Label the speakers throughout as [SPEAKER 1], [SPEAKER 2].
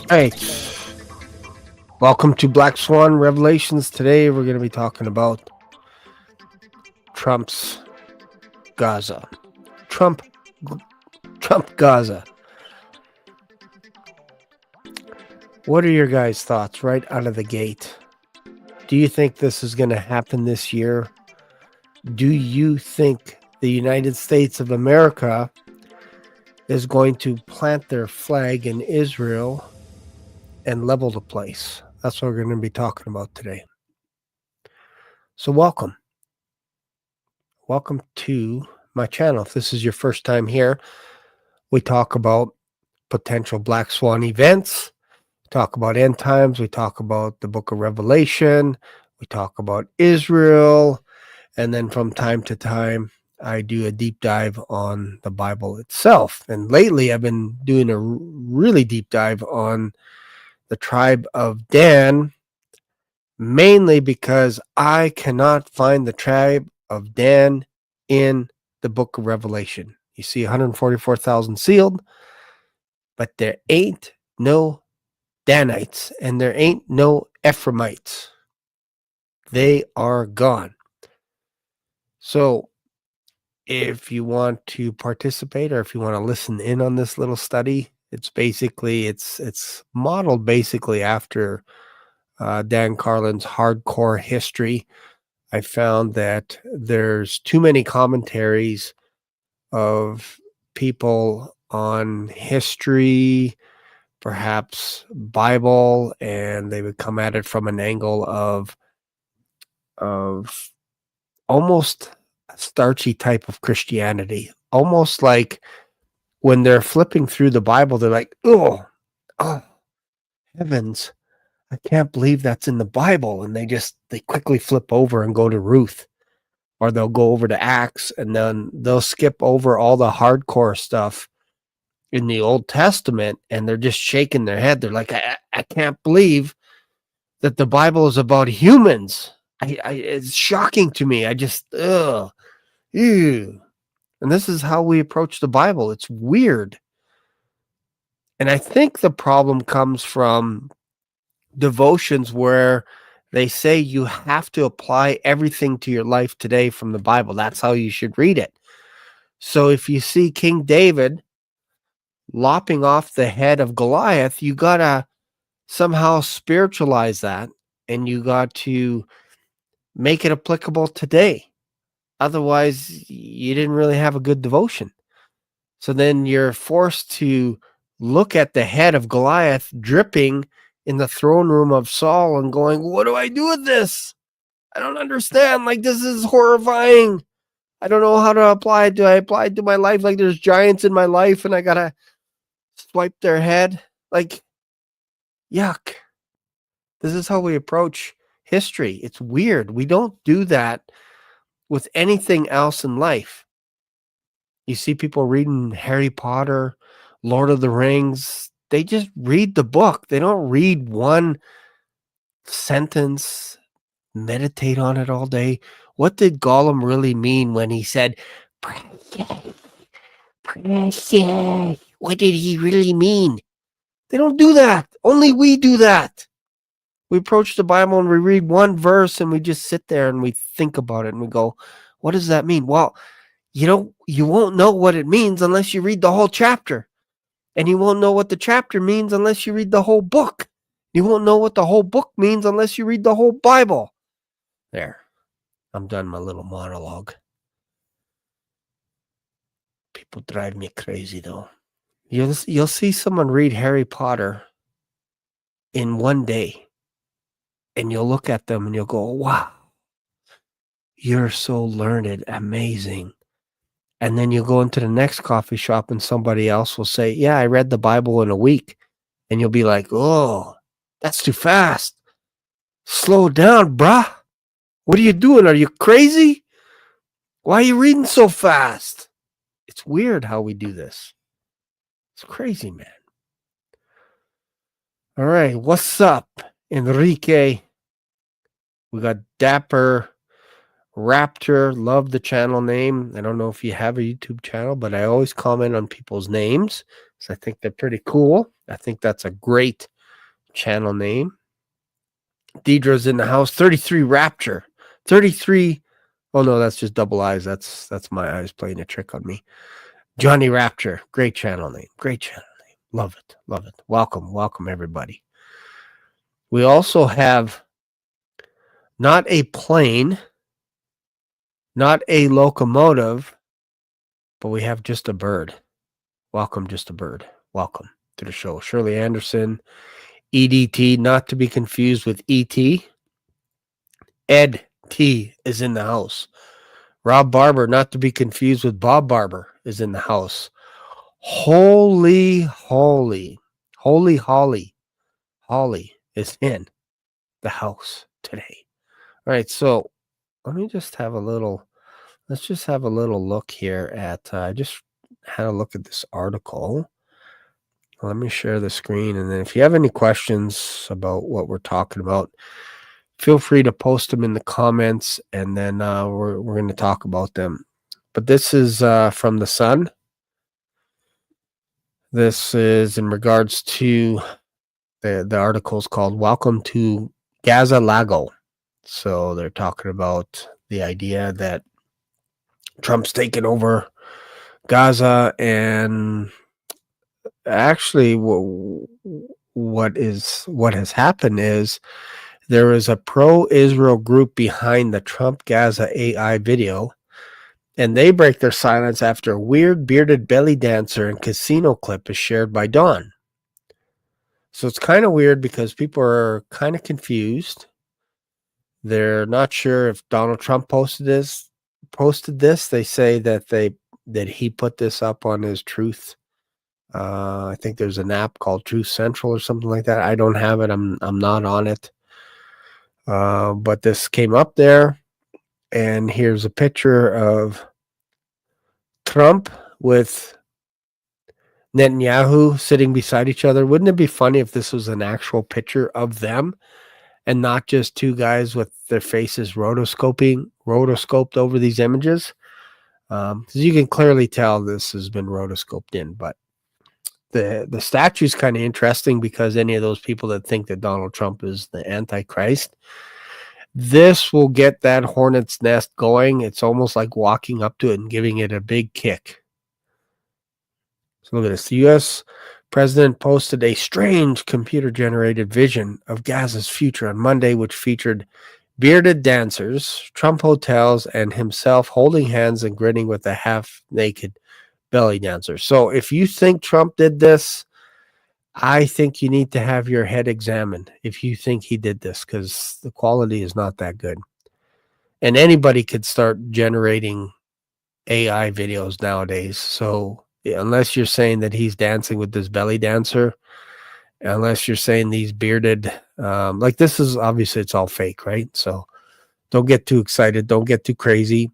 [SPEAKER 1] Hey, welcome to Black Swan Revelations. Today we're going to be talking about Trump's Gaza. Trump Gaza. What are your guys' thoughts right out of the gate? Do you think this is going to happen this year? Do you think the United States of America is going to plant their flag in Israel and level the place? That's what we're going to be talking about today. So welcome to my channel. If this is your first time here, we talk about potential Black Swan events, we talk about end times, we talk about the book of Revelation, we talk about Israel, and then from time to time I do a deep dive on the Bible itself. And lately I've been doing a really deep dive on the tribe of Dan, mainly because I cannot find the tribe of Dan in the book of Revelation. You see 144,000 sealed, but there ain't no Danites and there ain't no Ephraimites. They are gone. So if you want to participate or if you want to listen in on this little study, it's modeled basically after Dan Carlin's Hardcore History. I found that there's too many commentaries of people on history, perhaps Bible, and they would come at it from an angle of almost a starchy type of Christianity. Almost like when they're flipping through the Bible, they're like, oh, heavens, I can't believe that's in the Bible. And they quickly flip over and go to Ruth, or they'll go over to Acts, and then they'll skip over all the hardcore stuff in the Old Testament, and they're just shaking their head. They're like, I can't believe that the Bible is about humans. It's shocking to me. I just, ew. And this is how we approach the Bible. It's weird. And I think the problem comes from devotions where they say you have to apply everything to your life today from the Bible. That's how you should read it. So if you see King David lopping off the head of Goliath, you got to somehow spiritualize that, and you got to make it applicable today. Otherwise, you didn't really have a good devotion. So then you're forced to look at the head of Goliath dripping in the throne room of Saul and going, what do I do with this? I don't understand. Like, this is horrifying. I don't know how to apply it. Do I apply it to my life? Like, there's giants in my life and I got to swipe their head. Like, yuck. This is how we approach history. It's weird. We don't do that with anything else in life. You see people reading Harry Potter, Lord of the Rings. They just read the book. They don't read one sentence, meditate on it all day. What did Gollum really mean when he said, precious, precious? What did he really mean? They don't do that. Only we do that. We approach the Bible and we read one verse and we just sit there and we think about it and we go, what does that mean? Well, you won't know what it means unless you read the whole chapter. And you won't know what the chapter means unless you read the whole book. You won't know what the whole book means unless you read the whole Bible. There. I'm done my little monologue. People drive me crazy, though. You'll see someone read Harry Potter in one day. And you'll look at them and you'll go, wow, you're so learned, amazing. And then you'll go into the next coffee shop and somebody else will say, yeah, I read the Bible in a week. And you'll be like, oh, that's too fast. Slow down, bruh. What are you doing? Are you crazy? Why are you reading so fast? It's weird how we do this. It's crazy, man. All right, what's up, Enrique? We got Dapper Raptor. Love the channel name. I don't know if you have a YouTube channel, but I always comment on people's names, so I think they're pretty cool. I think that's a great channel name. Deidre's in the house. 33 Rapture. 33. Oh no, that's just double eyes. That's my eyes playing a trick on me. Johnny Rapture. Great channel name. Great channel name. Love it. Love it. Welcome everybody. We also have not a plane, not a locomotive, but we have just a bird. Welcome, just a bird. Welcome to the show. Shirley Anderson, EDT, not to be confused with ET. Ed T is in the house. Rob Barber, not to be confused with Bob Barber, is in the house. Holy Holly is in the house today. All right, so let's just have a little look here at, I just had a look at this article. Let me share the screen, and then if you have any questions about what we're talking about, feel free to post them in the comments, and then we're going to talk about them. But this is from the Sun. This is in regards to the article's called "Welcome to Gaza Lago." So they're talking about the idea that Trump's taken over Gaza, and actually what has happened is there is a pro-Israel group behind the Trump Gaza AI video, and they break their silence after a weird bearded belly dancer and casino clip is shared by Dawn. So it's kind of weird because people are kind of confused. They're not sure if Donald Trump posted this. They say that he put this up on his Truth. I think there's an app called Truth Central or something like that. I don't have it. I'm not on it. But this came up there, and here's a picture of Trump with Netanyahu sitting beside each other. Wouldn't it be funny if this was an actual picture of them and not just two guys with their faces rotoscoped over these images? Because you can clearly tell this has been rotoscoped in, but the statue is kind of interesting because any of those people that think that Donald Trump is the Antichrist, this will get that hornet's nest going. It's almost like walking up to it and giving it a big kick. So look at this. The U.S. president posted a strange computer-generated vision of Gaza's future on Monday, which featured bearded dancers, Trump hotels, and himself holding hands and grinning with a half-naked belly dancer. So if you think Trump did this, I think you need to have your head examined if you think he did this, because the quality is not that good. And anybody could start generating AI videos nowadays. So unless you're saying that he's dancing with this belly dancer, unless you're saying these bearded, like this is obviously it's all fake, right? So don't get too excited. Don't get too crazy.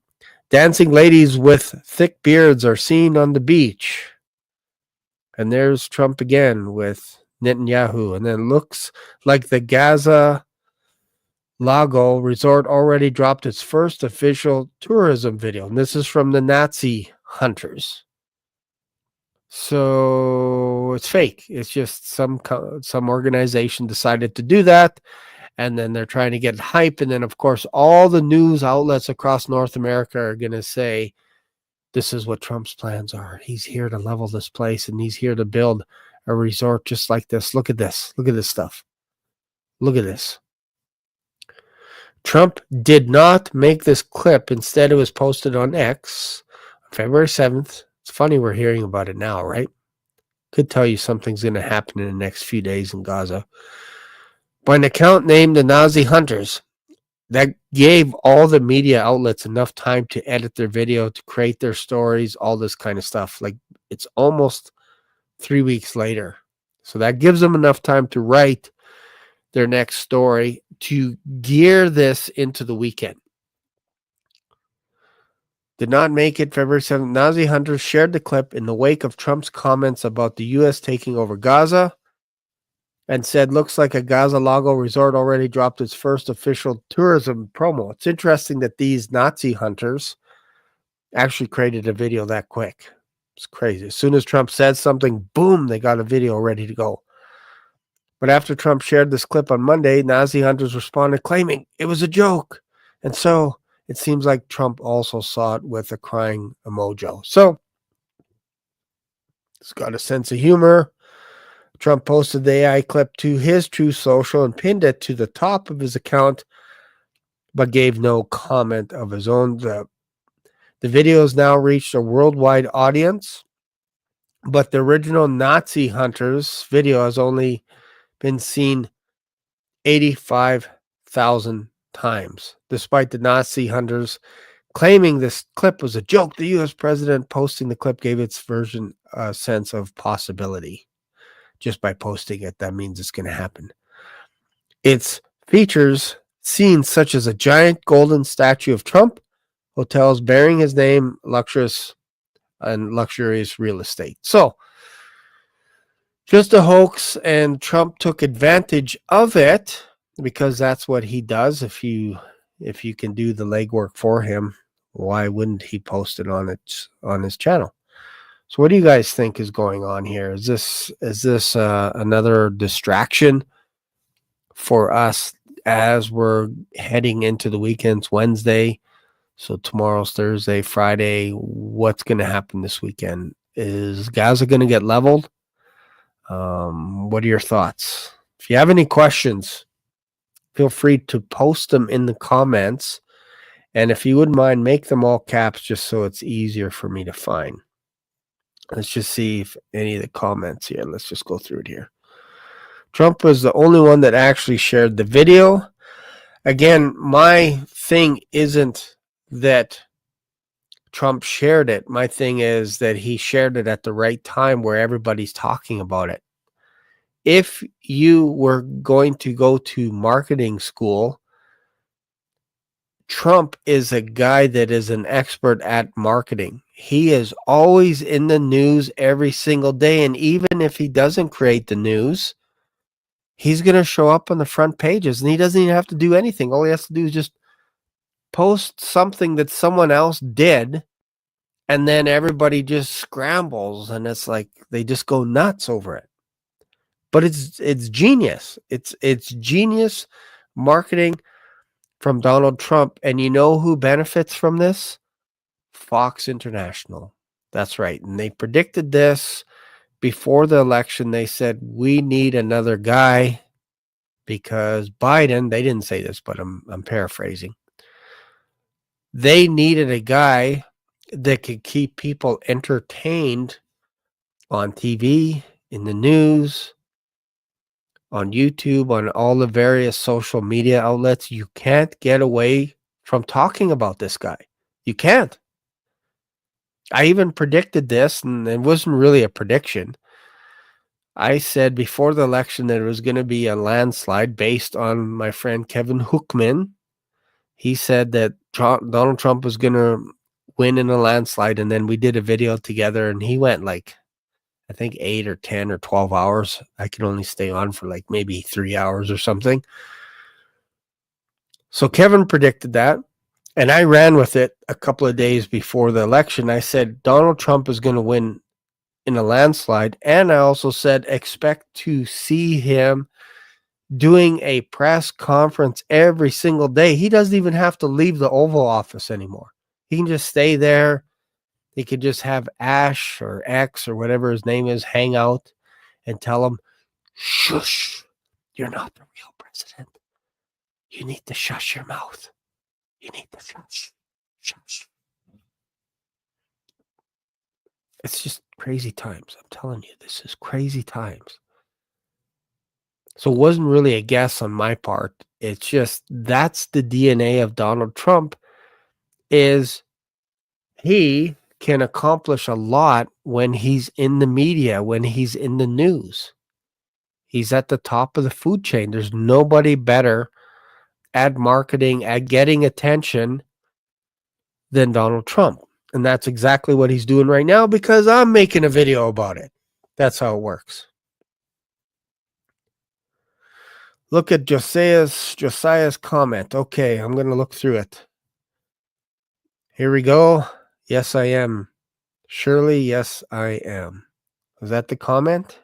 [SPEAKER 1] Dancing ladies with thick beards are seen on the beach. And there's Trump again with Netanyahu. And then looks like the Gaza Lago resort already dropped its first official tourism video. And this is from the Nazi hunters. So it's fake. It's just some organization decided to do that. And then they're trying to get hype. And then, of course, all the news outlets across North America are going to say, this is what Trump's plans are. He's here to level this place, and he's here to build a resort just like this. Look at this. Look at this stuff. Look at this. Trump did not make this clip. Instead, it was posted on X on February 7th. It's funny we're hearing about it now, right? Could tell you something's going to happen in the next few days in Gaza. By an account named the Nazi Hunters, that gave all the media outlets enough time to edit their video, to create their stories, all this kind of stuff. Like, it's almost 3 weeks later. So that gives them enough time to write their next story, to gear this into the weekend. Did not make it February 7th. Nazi hunters shared the clip in the wake of Trump's comments about the U.S. taking over Gaza and said, looks like a Gaza Lago resort already dropped its first official tourism promo. It's interesting that these Nazi hunters actually created a video that quick. It's crazy. As soon as Trump said something, boom, they got a video ready to go. But after Trump shared this clip on Monday, Nazi hunters responded claiming it was a joke. And so it seems like Trump also saw it with a crying emoji. So it's got a sense of humor. Trump posted the AI clip to his Truth Social and pinned it to the top of his account, but gave no comment of his own. The video has now reached a worldwide audience, but the original Nazi hunters video has only been seen 85,000 times. Despite the Nazi hunters claiming this clip was a joke, the U.S. president posting the clip gave its version a sense of possibility. Just by posting it, that means it's going to happen. It features scenes such as a giant golden statue of Trump, hotels bearing his name, luxurious real estate. So, just a hoax, and Trump took advantage of it because that's what he does. If you can do the legwork for him, why wouldn't he post it on his channel? So what do you guys think is going on here? Is this another distraction for us as we're heading into the weekends? Wednesday, so tomorrow's Thursday, Friday. What's going to happen this weekend? Is Gaza going to get leveled? What are your thoughts? If you have any questions, feel free to post them in the comments. And if you wouldn't mind, make them all caps just so it's easier for me to find. Let's just see if any of the comments here. Let's just go through it here. Trump was the only one that actually shared the video. Again, my thing isn't that Trump shared it. My thing is that he shared it at the right time where everybody's talking about it. If you were going to go to marketing school, Trump is a guy that is an expert at marketing. He is always in the news every single day. And even if he doesn't create the news, he's going to show up on the front pages and he doesn't even have to do anything. All he has to do is just post something that someone else did. And then everybody just scrambles and it's like they just go nuts over it. But it's genius. It's genius marketing from Donald Trump. And you know who benefits from this? Fox International. That's right. And they predicted this before the election. They said, we need another guy because Biden, they didn't say this, but I'm paraphrasing. They needed a guy that could keep people entertained on TV, in the news, on YouTube, on all the various social media outlets. You can't get away from talking about this guy. You can't. I even predicted this, and it wasn't really a prediction. I said before the election that it was going to be a landslide based on my friend Kevin Hookman. He said that Donald Trump was going to win in a landslide, and then we did a video together, and he went like, I think 8 or 10 or 12 hours. I could only stay on for like maybe 3 hours or something. So Kevin predicted that, and I ran with it a couple of days before the election. I said Donald Trump is going to win in a landslide, and I also said expect to see him doing a press conference every single day. He doesn't even have to leave the Oval Office anymore. He can just stay there. He could just have Ash or X or whatever his name is hang out and tell him, shush, you're not the real president. You need to shush your mouth. You need to shush. Shush. It's just crazy times. I'm telling you, this is crazy times. So it wasn't really a guess on my part. It's just that's the DNA of Donald Trump is he can accomplish a lot when he's in the media, when he's in the news. He's at the top of the food chain. There's nobody better at marketing, at getting attention than Donald Trump. And that's exactly what he's doing right now because I'm making a video about it. That's how it works. Look at Josiah's comment. Okay, I'm going to look through it. Here we go. Yes, I am. Shirley, yes, I am. Was that the comment?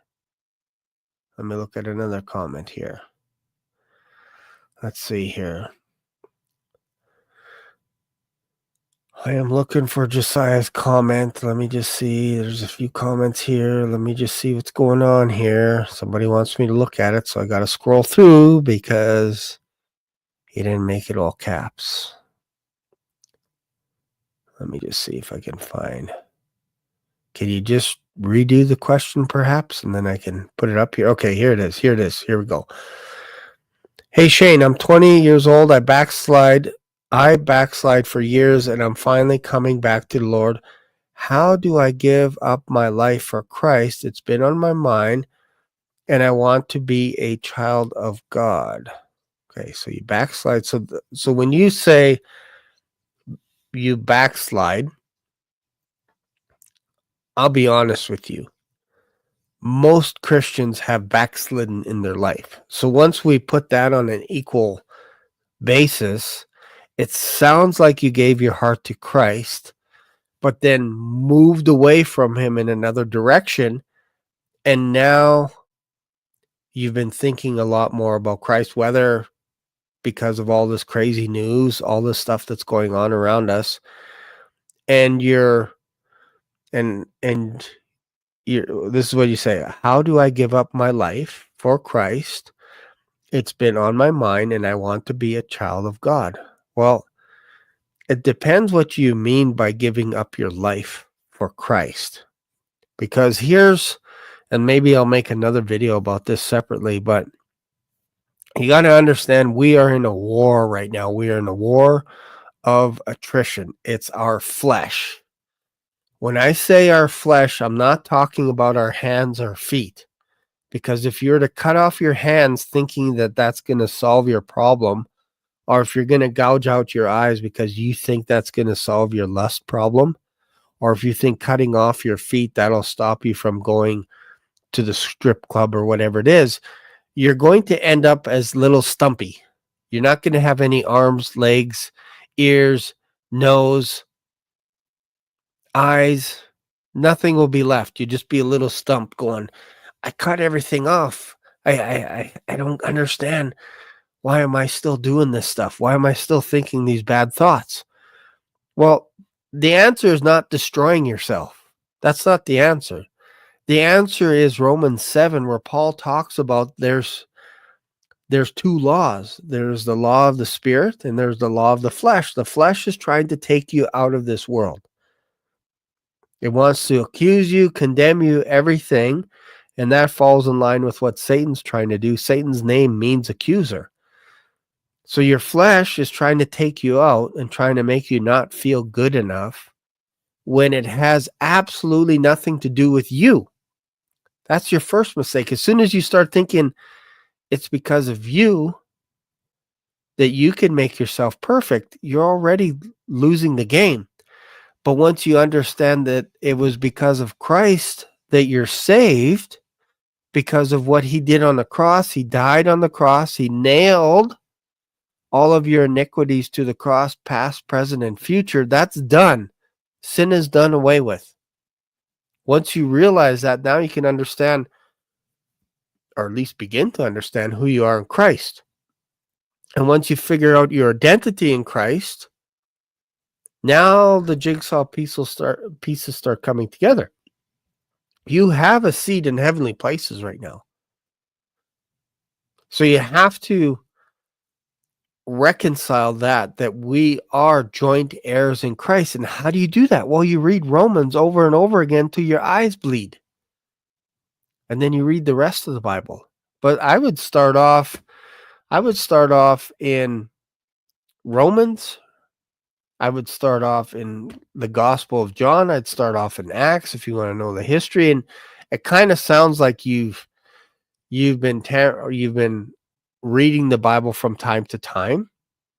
[SPEAKER 1] Let me look at another comment here. Let's see here. I am looking for Josiah's comment. Let me just see. There's a few comments here. Let me just see what's going on here. Somebody wants me to look at it, so I got to scroll through because he didn't make it all caps. Let me just see if I can find. Can you just redo the question perhaps? And then I can put it up here. Okay, here it is. Here it is. Here we go. Hey, Shane, I'm 20 years old. I backslide for years, and I'm finally coming back to the Lord. How do I give up my life for Christ? It's been on my mind, and I want to be a child of God. Okay, so you backslide. So when you say you backslide, I'll be honest with you. Most Christians have backslidden in their life. So once we put that on an equal basis, it sounds like you gave your heart to Christ, but then moved away from him in another direction. And now you've been thinking a lot more about Christ, whether because of all this crazy news, all this stuff that's going on around us. And this is what you say. How do I give up my life for Christ? It's been on my mind and I want to be a child of God. Well, it depends what you mean by giving up your life for Christ. Because And maybe I'll make another video about this separately, but you got to understand we are in a war right now. We are in a war of attrition. It's our flesh. When I say our flesh, I'm not talking about our hands or feet. Because if you're to cut off your hands thinking that that's going to solve your problem, or if you're going to gouge out your eyes because you think that's going to solve your lust problem, or if you think cutting off your feet, that'll stop you from going to the strip club or whatever it is, you're going to end up as little Stumpy. You're not going to have any arms, legs, ears, nose, eyes. Nothing will be left. You just be a little stump going, I cut everything off. I don't understand. Why am I still doing this stuff? Why am I still thinking these bad thoughts? Well, the answer is not destroying yourself. That's not the answer. The answer is Romans 7, where Paul talks about there's two laws. There's the law of the spirit and there's the law of the flesh. The flesh is trying to take you out of this world. It wants to accuse you, condemn you, everything. And that falls in line with what Satan's trying to do. Satan's name means accuser. So your flesh is trying to take you out and trying to make you not feel good enough when it has absolutely nothing to do with you. That's your first mistake. As soon as you start thinking it's because of you that you can make yourself perfect, you're already losing the game. But once you understand that it was because of Christ that you're saved, because of what he did on the cross, he died on the cross, he nailed all of your iniquities to the cross, past, present, and future, that's done. Sin is done away with. Once you realize that, now you can understand, or at least begin to understand, who you are in Christ. And once you figure out your identity in Christ, now the jigsaw pieces start coming together. You have a seat in heavenly places right now. So you have to reconcile that we are joint heirs in Christ. And how do you do that? Well, you read Romans over and over again till your eyes bleed. And then you read the rest of the Bible. But I would start off in Romans. I would start off in the Gospel of John. I'd start off in Acts if you want to know the history. And it kind of sounds like you've been reading the Bible from time to time.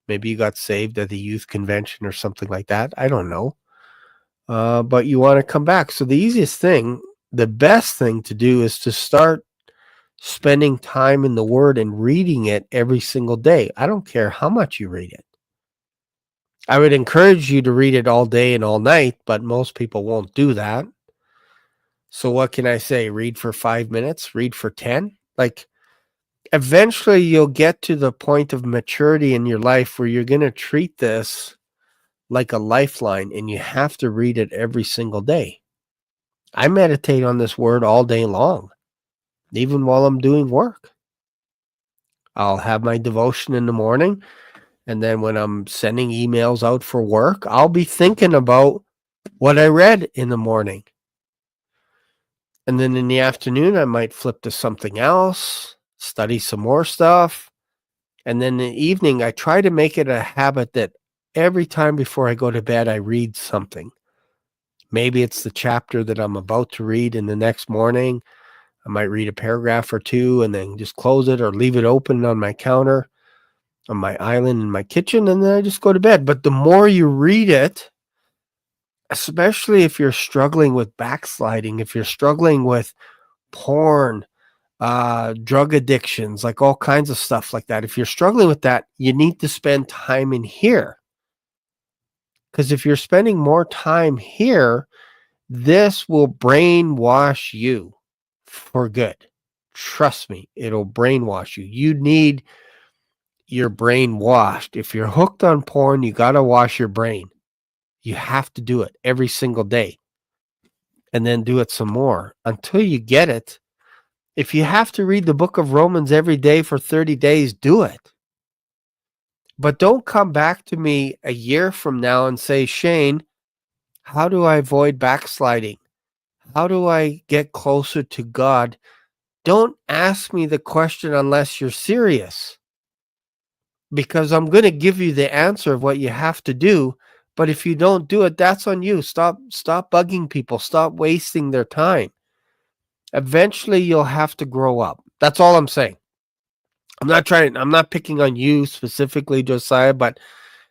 [SPEAKER 1] Maybe you got saved at the youth convention or something like that. I don't know. But you want to come back. So the best thing to do is to start spending time in the Word and reading it every single day. I don't care how much you read it. I would encourage you to read it all day and all night, but most people won't do that. So what can I say? Read for 5 minutes, read for 10. Like, eventually you'll get to the point of maturity in your life where you're going to treat this like a lifeline and you have to read it every single day. I meditate on this word all day long, even while I'm doing work. I'll have my devotion in the morning, and then when I'm sending emails out for work, I'll be thinking about what I read in the morning. And then in the afternoon, I might flip to something else, study some more stuff. And then in the evening, I try to make it a habit that every time before I go to bed, I read something. Maybe it's the chapter that I'm about to read in the next morning. I might read a paragraph or two and then just close it or leave it open on my counter, on my island in my kitchen, and then I just go to bed. But the more you read it, especially if you're struggling with backsliding, if you're struggling with porn, drug addictions, like all kinds of stuff like that. If you're struggling with that, you need to spend time in here. Because if you're spending more time here, this will brainwash you for good. Trust me, it'll brainwash you. You need your brain washed. If you're hooked on porn, you got to wash your brain. You have to do it every single day. And then do it some more until you get it. If you have to read the book of Romans every day for 30 days, do it. But don't come back to me a year from now and say, Shane, how do I avoid backsliding? How do I get closer to God? Don't ask me the question unless you're serious, because I'm going to give you the answer of what you have to do. But if you don't do it, that's on you. Stop bugging people. Stop wasting their time. Eventually you'll have to grow up. That's all I'm saying. I'm not picking on you specifically, Josiah, but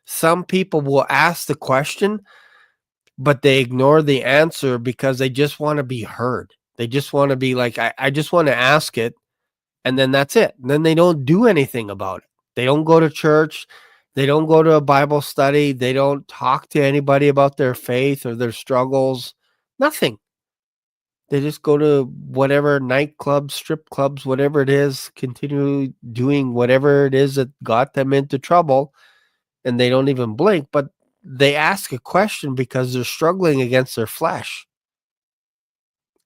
[SPEAKER 1] some people will ask the question, but they ignore the answer because they just want to be heard. They just want to be like, I just want to ask it, and then that's it. And then they don't do anything about it. They don't go to church. They don't go to a Bible study. They don't talk to anybody about their faith or their struggles. Nothing. They just go to whatever nightclubs, strip clubs, whatever it is, continue doing whatever it is that got them into trouble, and they don't even blink. But they ask a question because they're struggling against their flesh.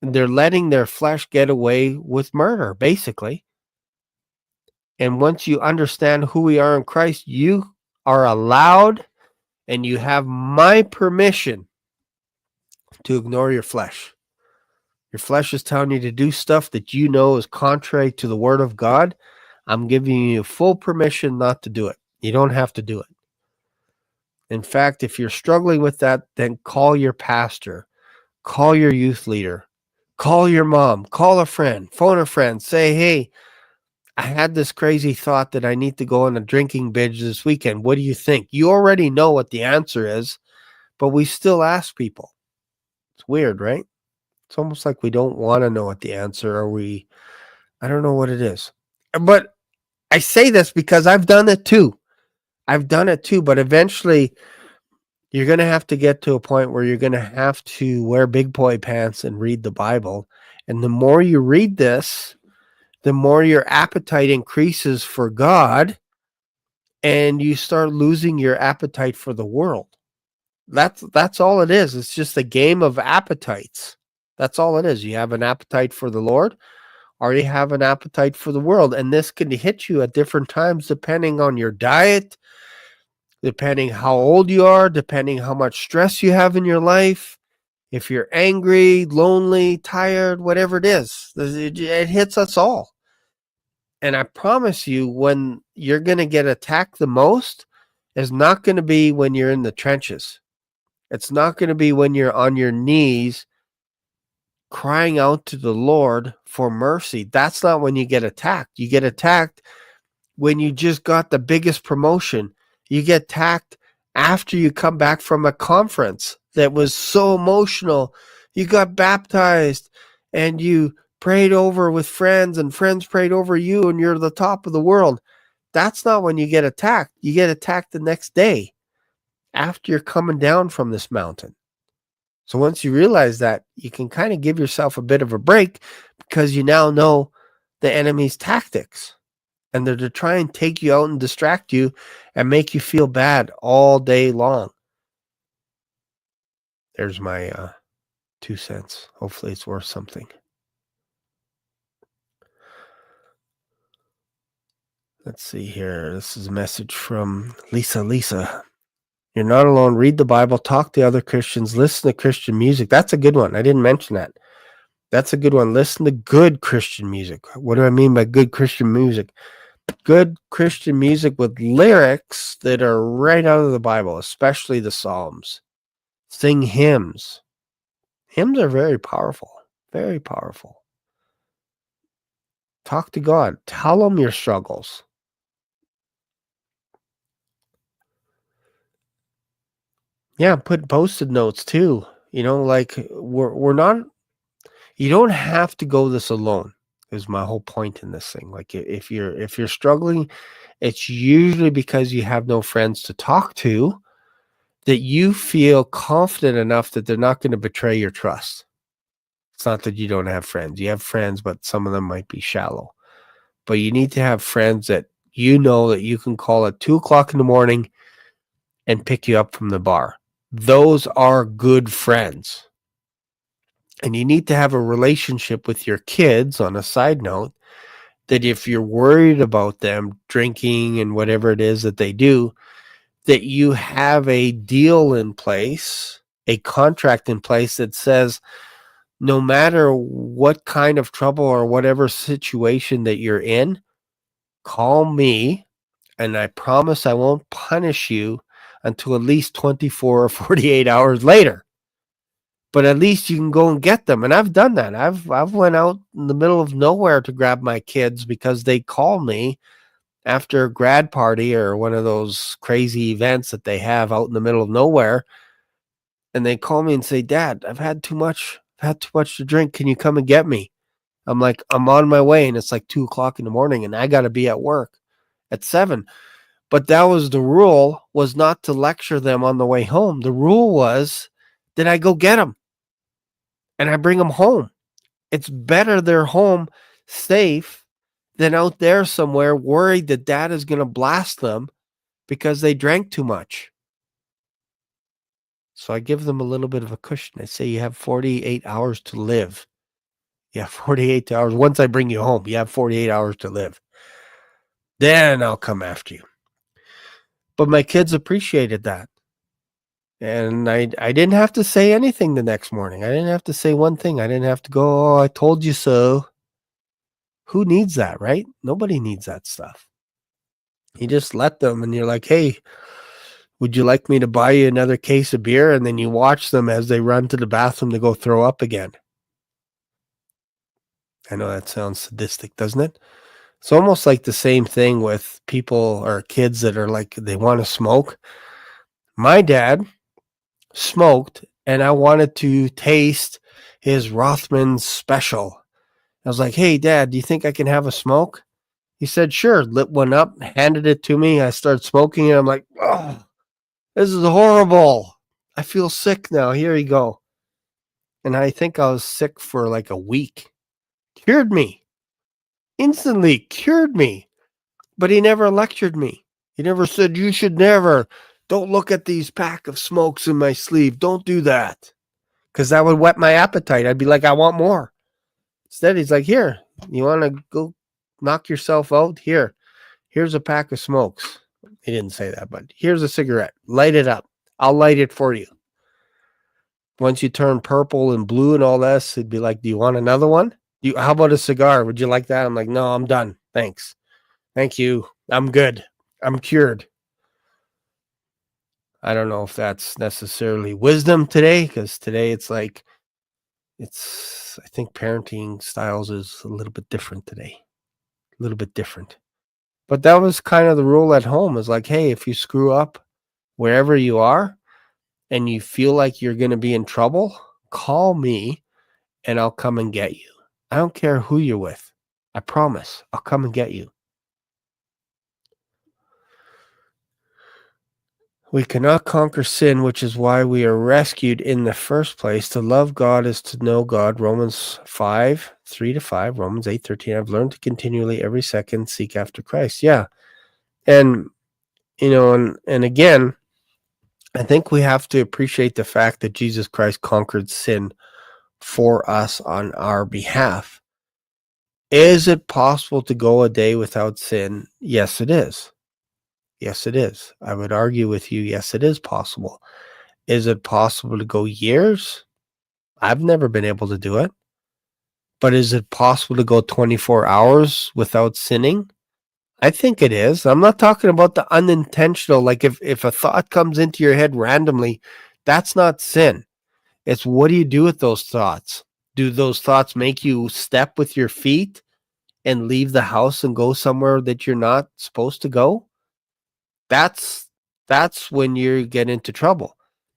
[SPEAKER 1] And they're letting their flesh get away with murder, basically. And once you understand who we are in Christ, you are allowed and you have my permission to ignore your flesh. Your flesh is telling you to do stuff that you know is contrary to the word of God. I'm giving you full permission not to do it. You don't have to do it. In fact, if you're struggling with that, then call your pastor, call your youth leader, call your mom, call a friend, phone a friend, say, hey, I had this crazy thought that I need to go on a drinking binge this weekend. What do you think? You already know what the answer is, but we still ask people. It's weird, right? It's almost like we don't want to know what the answer, or I don't know what it is. But I say this because I've done it too. But eventually you're going to have to get to a point where you're going to have to wear big boy pants and read the Bible. And the more you read this, the more your appetite increases for God, and you start losing your appetite for the world. That's all it is. It's just a game of appetites. That's all it is. You have an appetite for the Lord, or you have an appetite for the world. And this can hit you at different times depending on your diet, depending how old you are, depending how much stress you have in your life. If you're angry, lonely, tired, whatever it is, it hits us all. And I promise you, when you're going to get attacked the most is not going to be when you're in the trenches. It's not going to be when you're on your knees crying out to the Lord for mercy. That's not when you get attacked. You get attacked when you just got the biggest promotion. You get attacked after you come back from a conference that was so emotional. You got baptized and you prayed over with friends, and friends prayed over you, and you're the top of the world. That's not when you get attacked. You get attacked the next day after you're coming down from this mountain. So once you realize that, you can kind of give yourself a bit of a break, because you now know the enemy's tactics, and they're to try and take you out and distract you and make you feel bad all day long. There's my 2 cents. Hopefully it's worth something. Let's see here. This is a message from Lisa. Lisa, you're not alone. Read the Bible, talk to other Christians, listen to Christian music. That's a good one. I didn't mention that. That's a good one. Listen to good Christian music. What do I mean by good Christian music? Good Christian music with lyrics that are right out of the Bible, especially the Psalms. Sing hymns. Hymns are very powerful. Very powerful. Talk to God. Tell him your struggles. Yeah, put post-it notes too. You know, like we're not, you don't have to go this alone, is my whole point in this thing. Like if you're struggling, it's usually because you have no friends to talk to, that you feel confident enough that they're not going to betray your trust. It's not that you don't have friends. You have friends, but some of them might be shallow. But you need to have friends that you know that you can call at 2:00 in the morning and pick you up from the bar. Those are good friends. And you need to have a relationship with your kids, on a side note, that if you're worried about them drinking and whatever it is that they do, that you have a deal in place, a contract in place that says, no matter what kind of trouble or whatever situation that you're in, call me, and I promise I won't punish you until at least 24 or 48 hours later. But at least you can go and get them. And I've done that. I've went out in the middle of nowhere to grab my kids because they called me after a grad party or one of those crazy events that they have out in the middle of nowhere. And they call me and say, Dad, I've had too much. I've had too much to drink. Can you come and get me? I'm like, I'm on my way. And it's like 2 o'clock in the morning and I got to be at work at 7. But that was the rule, was not to lecture them on the way home. The rule was that I go get them and I bring them home. It's better they're home safe than out there somewhere worried that dad is going to blast them because they drank too much. So I give them a little bit of a cushion. I say, you have 48 hours to live. Yeah, 48 hours. Once I bring you home, you have 48 hours to live. Then I'll come after you. But my kids appreciated that. And I didn't have to say anything the next morning. I didn't have to say one thing. I didn't have to go, oh, I told you so. Who needs that, right? Nobody needs that stuff. You just let them and you're like, hey, would you like me to buy you another case of beer? And then you watch them as they run to the bathroom to go throw up again. I know that sounds sadistic, doesn't it? It's almost like the same thing with people or kids that are like, they want to smoke. My dad smoked and I wanted to taste his Rothman special. I was like, hey, Dad, do you think I can have a smoke? He said, sure, lit one up, handed it to me. I started smoking it. I'm like, oh, this is horrible. I feel sick now. Here you go. And I think I was sick for like a week. Cured me. Instantly cured me. But he never lectured me. He never said, you should never. Don't look at these pack of smokes in my sleeve. Don't do that. Because that would whet my appetite. I'd be like, I want more. Instead, he's like, here, you want to go knock yourself out? Here's a pack of smokes. He didn't say that, but here's a cigarette. Light it up. I'll light it for you. Once you turn purple and blue and all this, it'd be like, do you want another one? How about a cigar? Would you like that? I'm like, no, I'm done. Thanks. Thank you. I'm good. I'm cured. I don't know if that's necessarily wisdom today, because today it's like, I think parenting styles is a little bit different today. A little bit different. But that was kind of the rule at home, is like, hey, if you screw up wherever you are and you feel like you're going to be in trouble, call me and I'll come and get you. I don't care who you're with. I promise I'll come and get you. We cannot conquer sin, which is why we are rescued in the first place. To love God is to know God. Romans 5, 3-5, Romans 8, 13. I've learned to continually every second seek after Christ. Yeah. And, and again, I think we have to appreciate the fact that Jesus Christ conquered sin for us on our behalf. Is it possible to go a day without sin? Yes, it is. Yes, it is. I would argue with you, yes, it is possible. Is it possible to go years? I've never been able to do it. But is it possible to go 24 hours without sinning? I think it is. I'm not talking about the unintentional, like if a thought comes into your head randomly, that's not sin. It's what do you do with those thoughts? Do those thoughts make you step with your feet and leave the house and go somewhere that you're not supposed to go? That's when you get into trouble.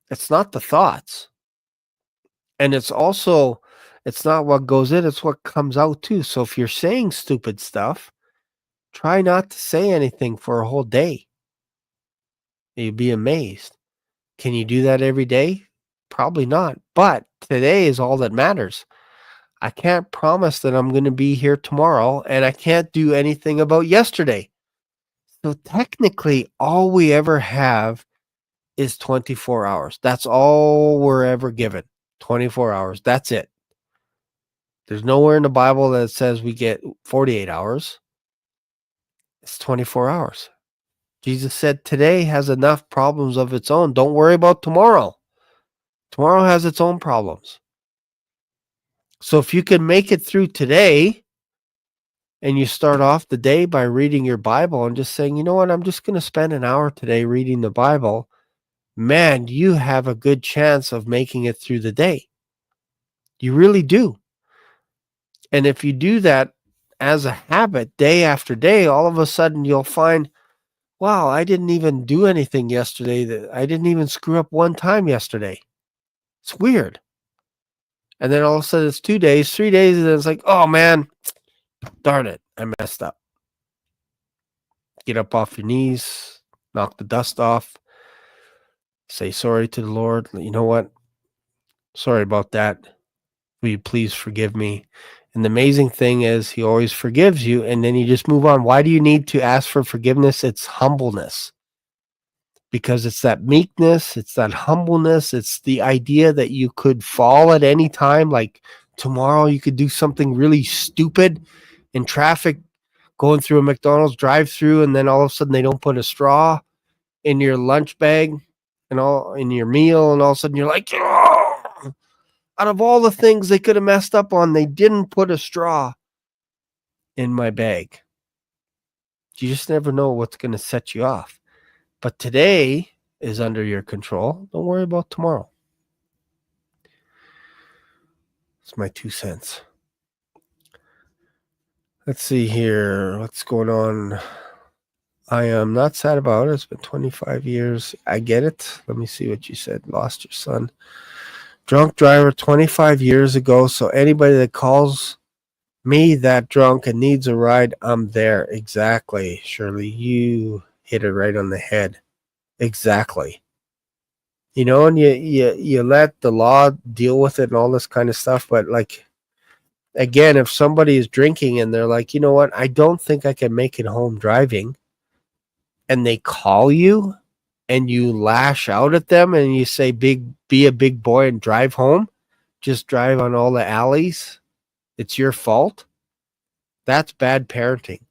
[SPEAKER 1] It's not the thoughts. And it's not what goes in, it's what comes out too. So if you're saying stupid stuff, try not to say anything for a whole day. You'd be amazed. Can you do that every day? Probably not. But today is all that matters. I can't promise that I'm going to be here tomorrow, and I can't do anything about yesterday. So technically, all we ever have is 24 hours. That's all we're ever given. 24 hours. That's it. There's nowhere in the Bible that says we get 48 hours. It's 24 hours. Jesus said today has enough problems of its own. Don't worry about tomorrow. Tomorrow has its own problems. So if you can make it through today and you start off the day by reading your Bible and just saying, you know what, I'm just going to spend an hour today reading the Bible, man, you have a good chance of making it through the day. You really do. And if you do that as a habit day after day, all of a sudden you'll find, wow, I didn't even do anything yesterday. That I didn't even screw up one time yesterday. It's weird. And then all of a sudden it's 2 days, 3 days, and then it's like, oh man, darn it, I messed up. Get up off your knees, knock the dust off, say sorry to the Lord. You know what? Sorry about that. Will you please forgive me? And the amazing thing is he always forgives you, and then you just move on. Why do you need to ask for forgiveness? It's humbleness. Because it's that meekness, it's that humbleness, it's the idea that you could fall at any time. Like tomorrow you could do something really stupid in traffic, going through a McDonald's drive-through, and then all of a sudden they don't put a straw in your lunch bag and all in your meal, and all of a sudden you're like, oh! Out of all the things they could have messed up on, they didn't put a straw in my bag. You just never know what's going to set you off. But today is under your control. Don't worry about tomorrow. It's my 2 cents. Let's see here. What's going on? I am not sad about it. It's been 25 years. I get it. Let me see what you said. Lost your son. Drunk driver 25 years ago. So anybody that calls me that drunk and needs a ride, I'm there. Exactly. Shirley, you hit it right on the head. Exactly. You know, and you let the law deal with it and all this kind of stuff. But like, again, if somebody is drinking and they're like, you know what, I don't think I can make it home driving, and they call you and you lash out at them and you say, be a big boy and drive home, just drive on all the alleys, it's your fault. That's bad parenting.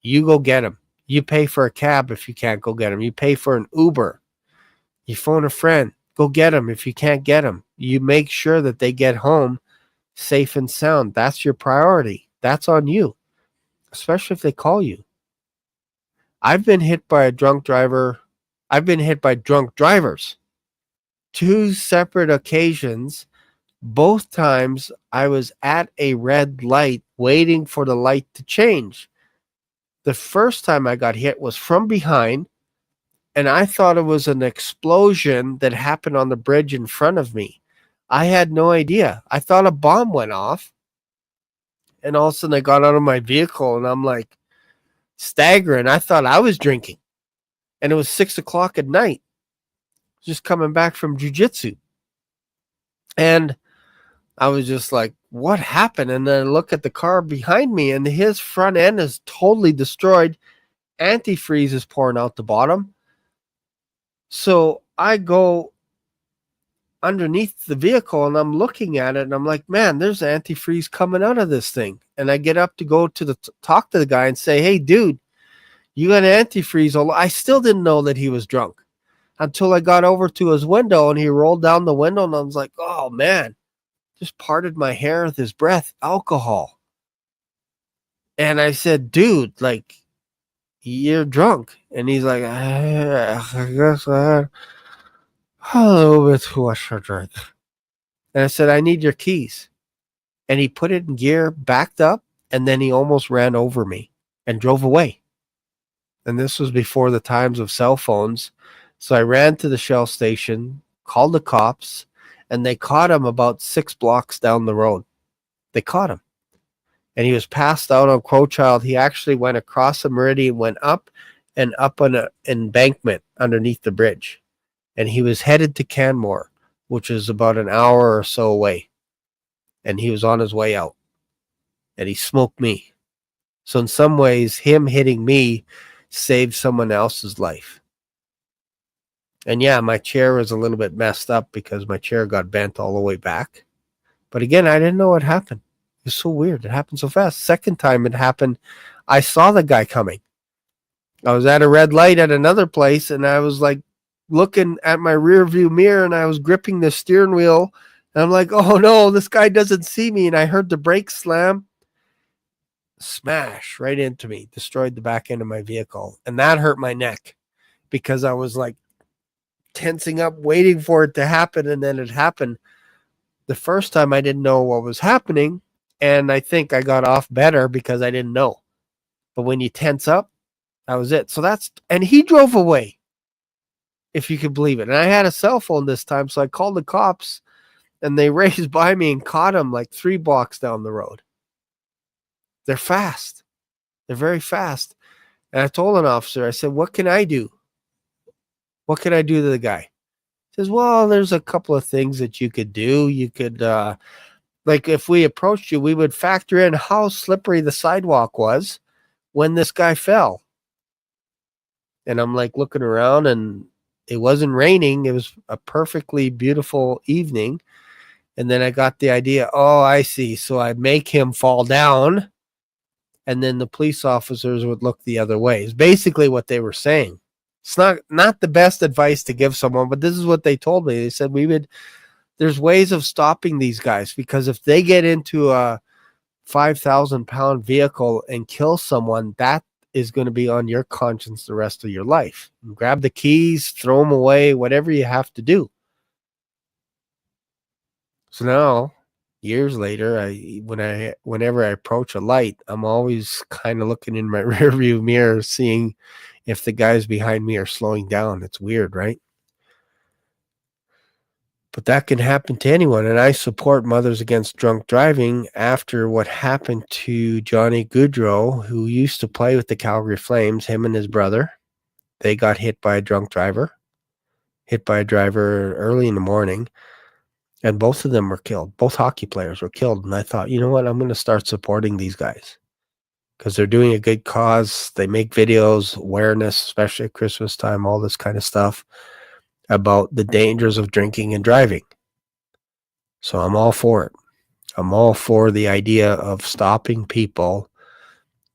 [SPEAKER 1] You go get them. You pay for a cab if you can't go get them. You pay for an Uber. You phone a friend. Go get them if you can't get them. You make sure that they get home safe and sound. That's your priority. That's on you, especially if they call you. I've been hit by a drunk driver. I've been hit by drunk drivers. 2 separate occasions. Both times I was at a red light waiting for the light to change. The first time I got hit was from behind, and I thought it was an explosion that happened on the bridge in front of me. I had no idea. I thought a bomb went off, and all of a sudden I got out of my vehicle, and I'm like staggering. I thought I was drinking, and it was 6:00 at night, just coming back from jiu-jitsu. And I was just like, what happened? And then I look at the car behind me, and his front end is totally destroyed. Antifreeze is pouring out the bottom. So I go underneath the vehicle and I'm looking at it and I'm like, man, there's antifreeze coming out of this thing. And I get up to go to talk to the guy and say, hey, dude, you got antifreeze. I still didn't know that he was drunk until I got over to his window and he rolled down the window and I was like, oh man, just parted my hair with his breath, alcohol. And I said, dude, like, you're drunk. And he's like, I guess I had a little bit too much to drink. And I said, I need your keys. And he put it in gear, backed up, and then he almost ran over me and drove away. And this was before the times of cell phones. So I ran to the Shell station, called the cops, and they caught him about 6 blocks down the road. They caught him. And he was passed out on Crowchild. He actually went across the meridian, went up and up on an embankment underneath the bridge. And he was headed to Canmore, which is about an hour or so away. And he was on his way out. And he smoked me. So in some ways, him hitting me saved someone else's life. And yeah, my chair was a little bit messed up because my chair got bent all the way back. But again, I didn't know what happened. It was so weird. It happened so fast. Second time it happened, I saw the guy coming. I was at a red light at another place, and I was like looking at my rear view mirror, and I was gripping the steering wheel, And I'm like, oh no, this guy doesn't see me. And I heard the brakes slam, smash right into me, destroyed the back end of my vehicle. And that hurt my neck because I was like tensing up, waiting for it to happen. And then it happened. The first time I didn't know what was happening. And I think I got off better because I didn't know. But when you tense up, that was it. So and he drove away, if you could believe it. And I had a cell phone this time. So I called the cops and they raced by me and caught him like 3 blocks down the road. They're fast. They're very fast. And I told an officer, I said, what can I do? What can I do to the guy? He says, well, there's a couple of things that you could do. You could, like if we approached you, we would factor in how slippery the sidewalk was when this guy fell. And I'm like looking around and it wasn't raining. It was a perfectly beautiful evening. And then I got the idea, oh, I see. So I make him fall down and then the police officers would look the other way. It's basically what they were saying. It's not the best advice to give someone, but this is what they told me. They said there's ways of stopping these guys because if they get into a 5,000-pound vehicle and kill someone, that is going to be on your conscience the rest of your life. Grab the keys, throw them away, whatever you have to do. So now, years later, whenever I approach a light, I'm always kind of looking in my rearview mirror, seeing if the guys behind me are slowing down. It's weird, right? But that can happen to anyone. And I support Mothers Against Drunk Driving after what happened to Johnny Goodrow, who used to play with the Calgary Flames, him and his brother. They got hit by a drunk driver, early in the morning. And both of them were killed. Both hockey players were killed. And I thought, you know what? I'm going to start supporting these guys because they're doing a good cause. They make videos, awareness, especially at Christmas time, all this kind of stuff about the dangers of drinking and driving. So I'm all for it. I'm all for the idea of stopping people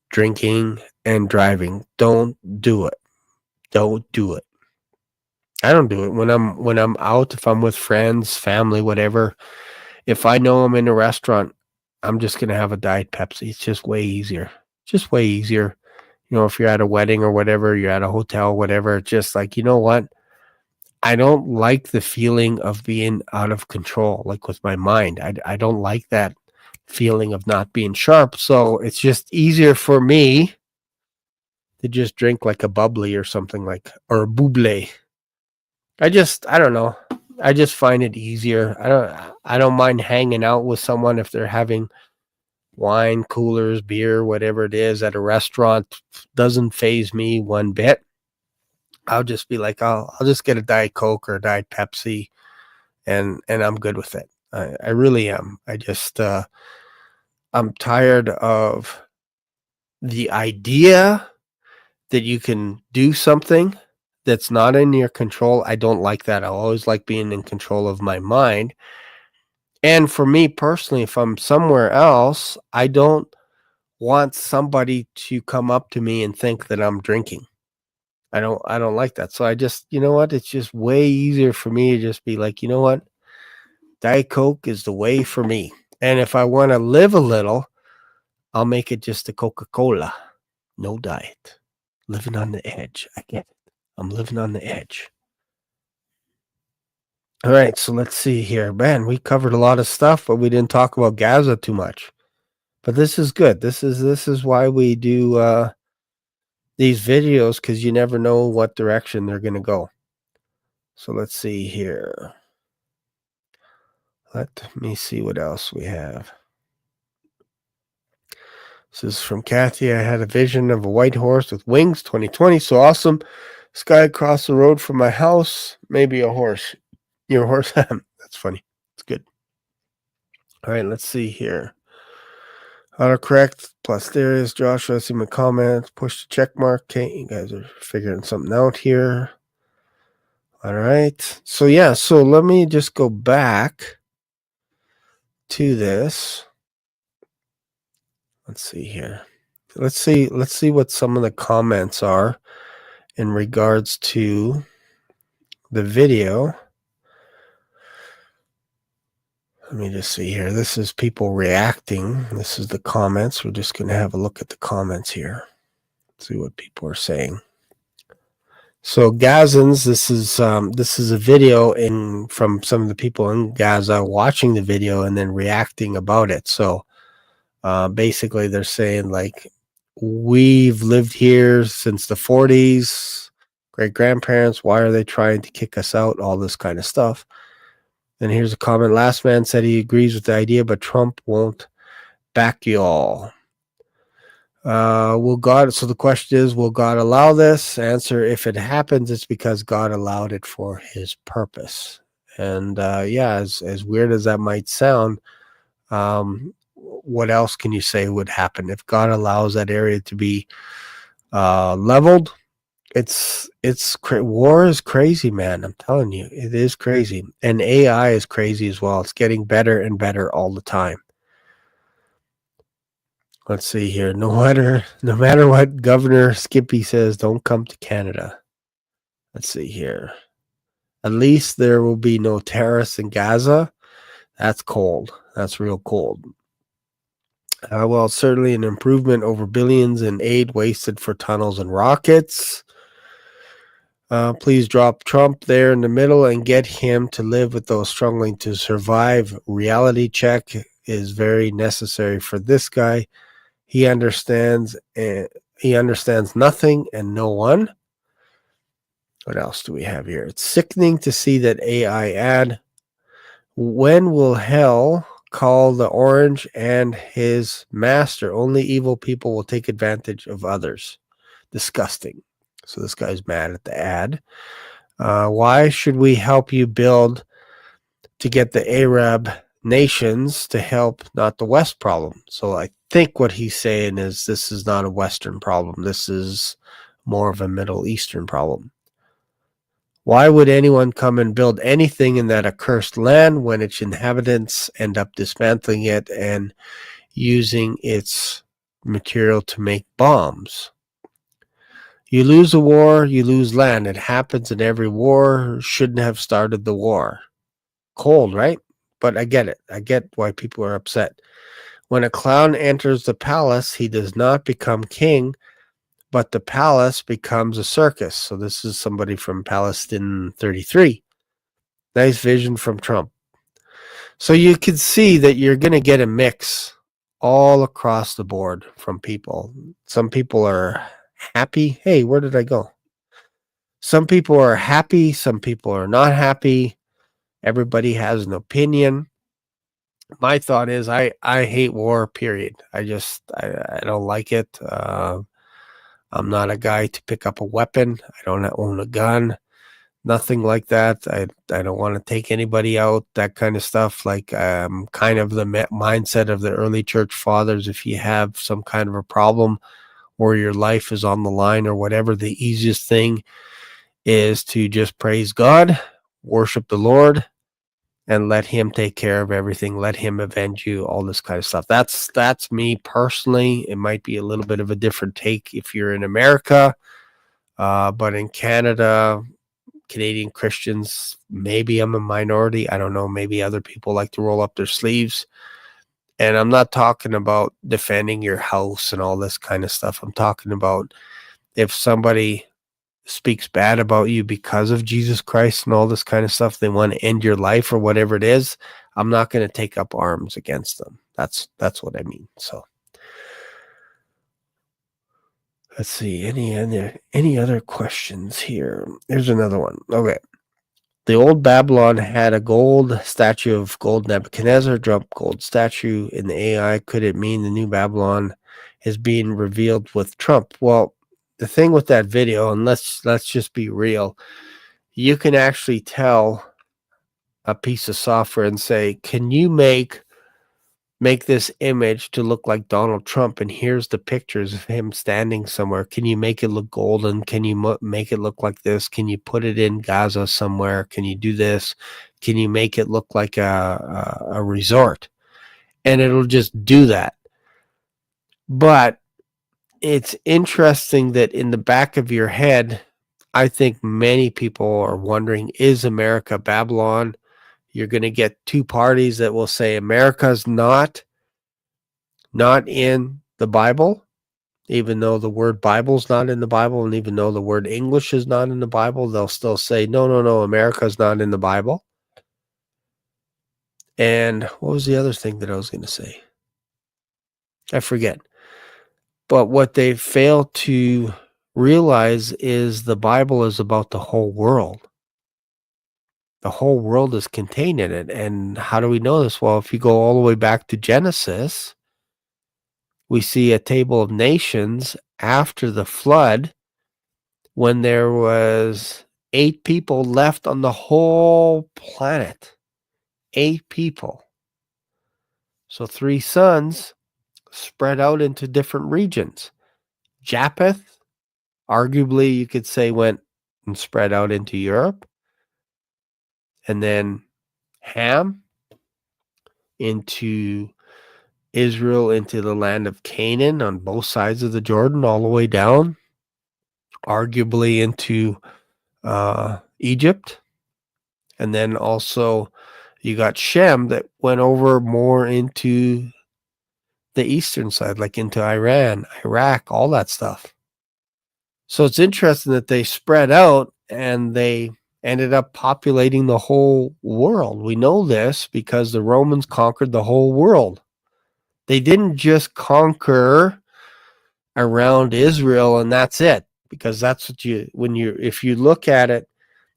[SPEAKER 1] drinking and driving. Don't do it. Don't do it. I don't do it when I'm out, if I'm with friends, family, whatever. If I know I'm in a restaurant, I'm just going to have a Diet Pepsi. It's just way easier. Just way easier. You know, if you're at a wedding or whatever, you're at a hotel, whatever, it's just like, you know what? I don't like the feeling of being out of control, like with my mind. I don't like that feeling of not being sharp. So it's just easier for me to just drink like a bubbly or something or a buble. I don't know. I just find it easier. I don't mind hanging out with someone if they're having wine, coolers, beer, whatever it is at a restaurant. Doesn't faze me one bit. I'll just be like, I'll just get a Diet Coke or a Diet Pepsi and I'm good with it. I really am. I just, I'm tired of the idea that you can do something that's not in your control. I don't like that. I always like being in control of my mind. And for me personally, if I'm somewhere else, I don't want somebody to come up to me and think that I'm drinking. I don't like that. So I just, you know what? It's just way easier for me to just be like, you know what? Diet Coke is the way for me. And if I want to live a little, I'll make it just a Coca-Cola. No diet. Living on the edge. I get it. I'm living on the edge. All right, so let's see here. Man, we covered a lot of stuff, but we didn't talk about Gaza too much. But this is good. This is why we do these videos, because you never know what direction they're going to go. So let's see here. Let me see what else we have. This is from Kathy. I had a vision of a white horse with wings, 2020. So awesome. Sky across the road from my house. Maybe a horse. Your horse? That's funny. It's good. All right, let's see here. Autocorrect plus there is Joshua. I see my comments. Push the check mark. Okay, you guys are figuring something out here. All right. So yeah, so let me just go back to this. Let's see here. Let's see what some of the comments are in regards to the video. Let me just see here. This is people reacting. This is the comments. We're just going to have a look at the comments here. See what people are saying. So Gazans, this is a video from some of the people in Gaza watching the video and then reacting about it. So basically they're saying like, we've lived here since the 40s, great grandparents. Why are they trying to kick us out? All this kind of stuff. And here's a comment. Last man said he agrees with the idea, but Trump won't back you all. Will God, so the question is, will God allow this? Answer, if it happens, it's because God allowed it for his purpose. And yeah, as weird as that might sound, what else can you say would happen if God allows that area to be leveled? War is crazy, man. I'm telling you, it is crazy. And AI is crazy as well. It's getting better and better all the time. Let's see here. No matter what Governor Skippy says, don't come to Canada. Let's see here. At least there will be no terrorists in Gaza. That's cold. That's real cold. Well, certainly an improvement over billions in aid wasted for tunnels and rockets. Please drop Trump there in the middle and get him to live with those struggling to survive. Reality check is very necessary for this guy. He understands nothing and no one. What else do we have here? It's sickening to see that AI ad. When will hell call the orange and his master? Only evil people will take advantage of others. Disgusting. So this guy's mad at the ad. Why should we help you build to get the Arab nations to help, not the West problem? So I think what he's saying is this is not a Western problem. This is more of a Middle Eastern problem. Why would anyone come and build anything in that accursed land when its inhabitants end up dismantling it and using its material to make bombs? You lose a war, you lose land. It happens in every war. Shouldn't have started the war. Cold, right? But I get it. I get why people are upset. When a clown enters the palace, he does not become king, but the palace becomes a circus. So this is somebody from Palestine 33. Nice vision from Trump. So you can see that you're going to get a mix all across the board from people. Some people are happy. Hey, where did I go? Some people are happy. Some people are not happy. Everybody has an opinion. My thought is I hate war, period. I don't like it. I'm not a guy to pick up a weapon. I don't own a gun. Nothing like that. I don't want to take anybody out, that kind of stuff. Like kind of the mindset of the early church fathers. If you have some kind of a problem or your life is on the line or whatever, the easiest thing is to just praise God, worship the Lord, and let him take care of everything. Let him avenge you, all this kind of stuff. That's me personally. It might be a little bit of a different take if you're in America, but in Canada, Canadian Christians, maybe I'm a minority. I don't know. Maybe other people like to roll up their sleeves. And I'm not talking about defending your house and all this kind of stuff. I'm talking about if somebody speaks bad about you because of Jesus Christ and all this kind of stuff, they want to end your life or whatever it is, I'm not going to take up arms against them. That's what I mean. So let's see, any other questions here? Here's another one. Okay. The old Babylon had a gold statue of gold Nebuchadnezzar, drop gold statue in the AI. Could it mean the new Babylon is being revealed with Trump? Well, the thing with that video, and let's just be real, you can actually tell a piece of software and say, can you make this image to look like Donald Trump? And here's the pictures of him standing somewhere. Can you make it look golden? Can you make it look like this? Can you put it in Gaza somewhere? Can you do this? Can you make it look like a resort? And it'll just do that. But it's interesting that in the back of your head, I think many people are wondering, is America Babylon? You're going to get two parties that will say America's not in the Bible, even though the word Bible's not in the Bible, and even though the word English is not in the Bible, they'll still say, no, America's not in the Bible. And what was the other thing that I was going to say? I forget. But what they fail to realize is the Bible is about the whole world. The whole world is contained in it. And how do we know this? Well, if you go all the way back to Genesis, we see a table of nations after the flood when there was 8 people left on the whole planet. 8 people. So 3 sons spread out into different regions. Japheth, arguably you could say, went and spread out into Europe. And then Ham into Israel, into the land of Canaan on both sides of the Jordan, all the way down, arguably into Egypt. And then also you got Shem that went over more into the eastern side, like into Iran, Iraq, all that stuff. So it's interesting that they spread out and they ended up populating the whole world. We know this because the Romans conquered the whole world. They didn't just conquer around Israel and that's it, because that's what if you look at it,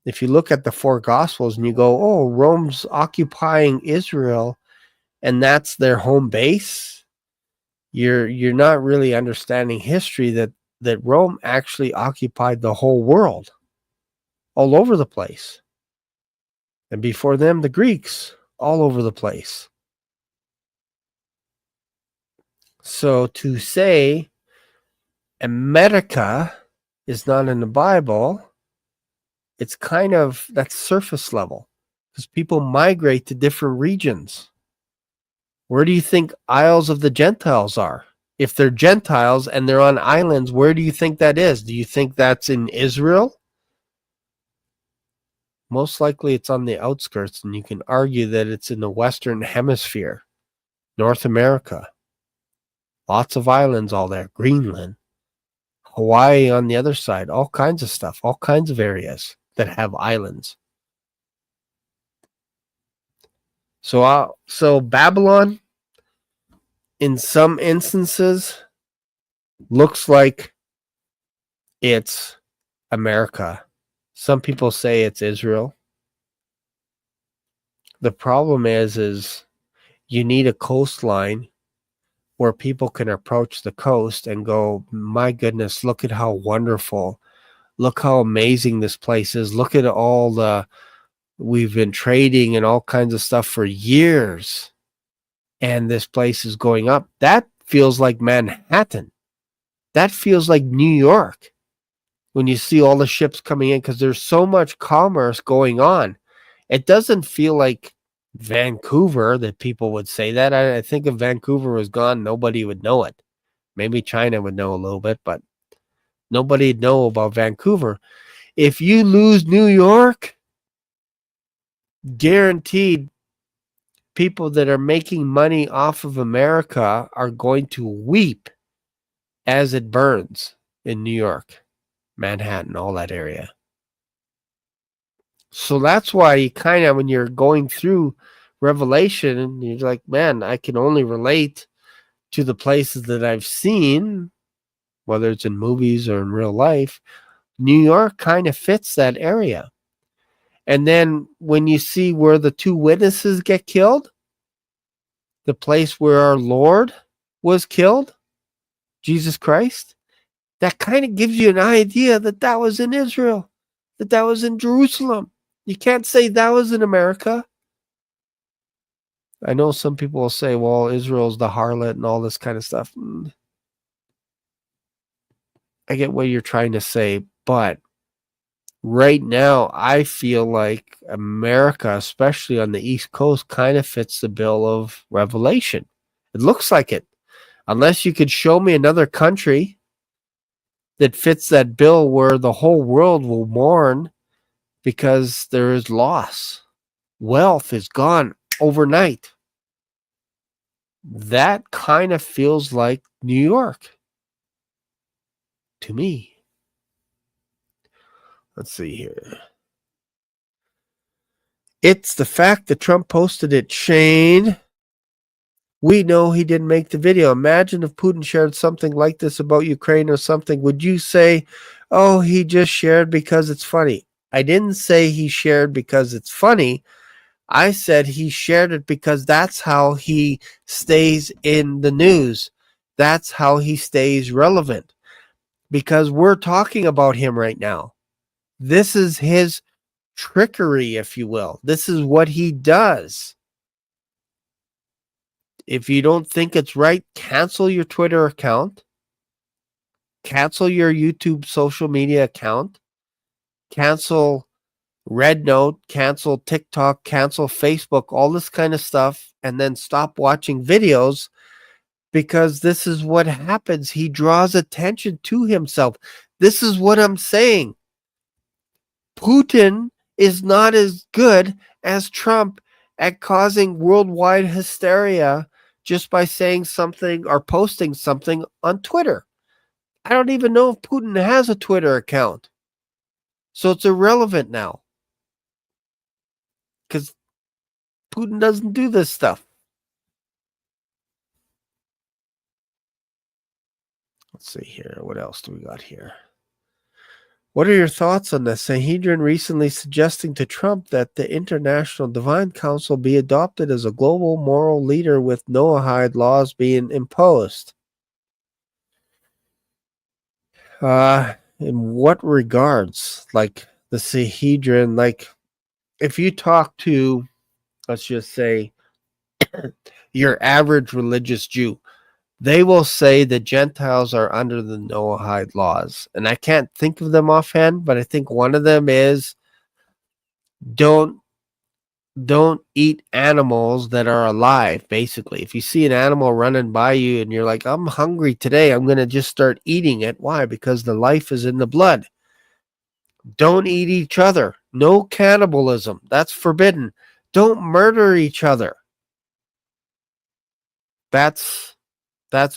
[SPEAKER 1] if you look at the 4 Gospels and you go, oh, Rome's occupying Israel and that's their home base, you're not really understanding history that Rome actually occupied the whole world, all over the place. And before them, the Greeks, all over the place. So to say America is not in the Bible, it's kind of, that's surface level, because people migrate to different regions. Where do you think Isles of the Gentiles are? If they're Gentiles and they're on islands, where do you think that is? Do you think that's in Israel? Most likely it's on the outskirts, and you can argue that it's in the Western Hemisphere, North America. Lots of islands all there. Greenland, Hawaii on the other side, all kinds of stuff, all kinds of areas that have islands. So Babylon, in some instances, looks like it's America. Some people say it's Israel. The problem is you need a coastline where people can approach the coast and go, my goodness, look at how wonderful, look how amazing this place is. Look at all we've been trading and all kinds of stuff for years. And this place is going up. That feels like Manhattan. That feels like New York when you see all the ships coming in, because there's so much commerce going on. It doesn't feel like Vancouver that people would say that. I think if Vancouver was gone, nobody would know it. Maybe China would know a little bit, but nobody'd know about Vancouver. If you lose New York, guaranteed people that are making money off of America are going to weep as it burns in New York, Manhattan, all that area. So that's why you kind of, when you're going through Revelation, you're like, man, I can only relate to the places that I've seen, whether it's in movies or in real life. New York kind of fits that area. And then when you see where the 2 witnesses get killed, the place where our Lord was killed, Jesus Christ, that kind of gives you an idea that that was in Israel, that was in Jerusalem. You can't say that was in America. I know some people will say, well, Israel's the harlot and all this kind of stuff. I get what you're trying to say, but right now I feel like America, especially on the East Coast, kind of fits the bill of Revelation. It looks like it. Unless you could show me another country that fits that bill where the whole world will mourn because there is loss. wealth is gone overnight. That kind of feels like New York to me. Let's see here. It's the fact that Trump posted it, Shane. We know he didn't make the video. Imagine if Putin shared something like this about Ukraine or something. Would you say, oh, he just shared because it's funny? I didn't say he shared because it's funny. I said he shared it because that's how he stays in the news. That's how he stays relevant. Because we're talking about him right now. This is his trickery, if you will. This is what he does. If you don't think it's right, cancel your Twitter account, cancel your YouTube social media account, cancel Red Note, cancel TikTok, cancel Facebook, all this kind of stuff, and then stop watching videos, because this is what happens. He draws attention to himself. This is what I'm saying. Putin is not as good as Trump at causing worldwide hysteria just by saying something or posting something on Twitter. I don't even know if Putin has a Twitter account. So it's irrelevant now. Because Putin doesn't do this stuff. Let's see here. What else do we got here? What are your thoughts on the Sanhedrin recently suggesting to Trump that the International Divine Council be adopted as a global moral leader with Noahide laws being imposed? In what regards? Like the Sanhedrin, like if you talk to, let's just say, your average religious Jew, they will say the Gentiles are under the Noahide laws. And I can't think of them offhand, but I think one of them is don't eat animals that are alive, basically. If you see an animal running by you and you're like, I'm hungry today, I'm going to just start eating it. Why? Because the life is in the blood. Don't eat each other. No cannibalism. That's forbidden. Don't murder each other. That's